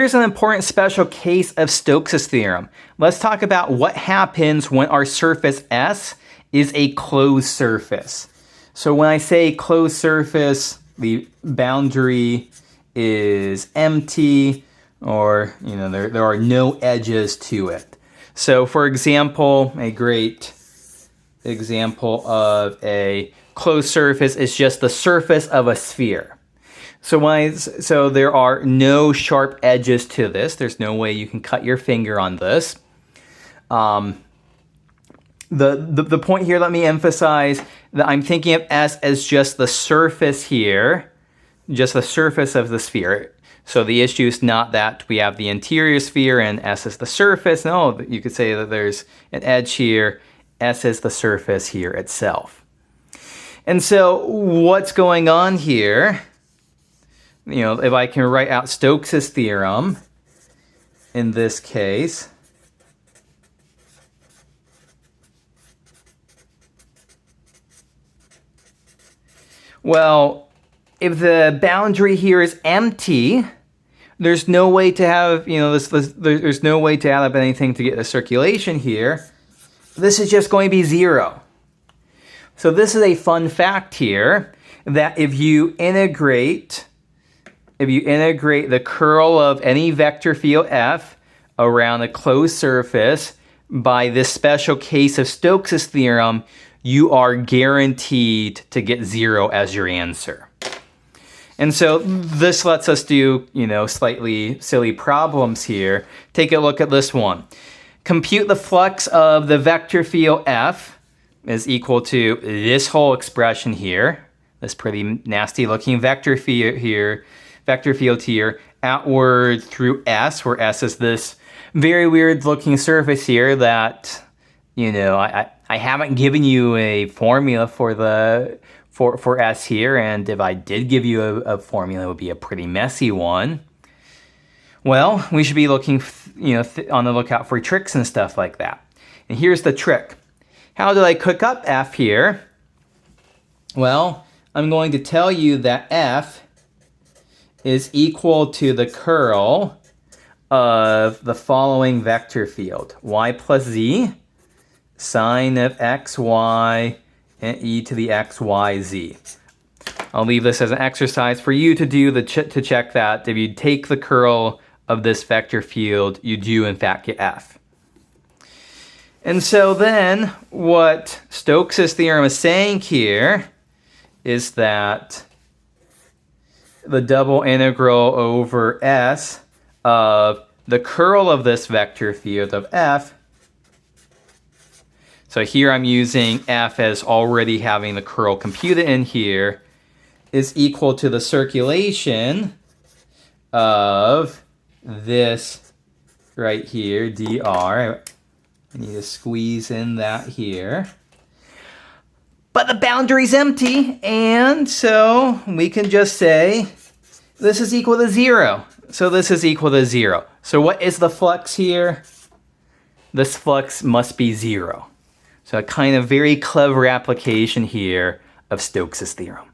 Here's an important special case of Stokes' theorem. Let's talk about what happens when our surface S is a closed surface. So when I say closed surface, the boundary is empty, or there are no edges to it. So for example, a great example of a closed surface is just the surface of a sphere. So there are no sharp edges to this. There's no way you can cut your finger on this. The point here, let me emphasize that I'm thinking of S as just the surface here, just the surface of the sphere. So the issue is not that we have the interior sphere and S is the surface. No, you could say that there's an edge here. S is the surface here itself. And so what's going on here? If I can write out Stokes' theorem in this case, well, if the boundary here is empty, there's no way to have, there's no way to add up anything to get a circulation here. This is just going to be 0. So this is a fun fact here, that if you integrate the curl of any vector field F around a closed surface by this special case of Stokes' theorem, you are guaranteed to get 0 as your answer. And so this lets us do, slightly silly problems here. Take a look at this one. Compute the flux of the vector field F is equal to this whole expression here, this pretty nasty looking vector field here, outward through S, where S is this very weird looking surface here that, I haven't given you a formula for S here, and if I did give you a formula, it would be a pretty messy one. Well, we should be looking, on the lookout for tricks and stuff like that. And here's the trick. How do I cook up F here? Well, I'm going to tell you that F is equal to the curl of the following vector field. Y plus z, sine of x, y, and e to the x, y, z. I'll leave this as an exercise for you to do to check that if you take the curl of this vector field, you do in fact get F. And so then what Stokes' theorem is saying here is that the double integral over S of the curl of this vector field of F. So here I'm using F as already having the curl computed in here, is equal to the circulation of this right here, dr. I need to squeeze in that here. But the boundary's empty, and so we can just say this is equal to 0. So this is equal to 0. So what is the flux here? This flux must be 0. So a kind of very clever application here of Stokes' theorem.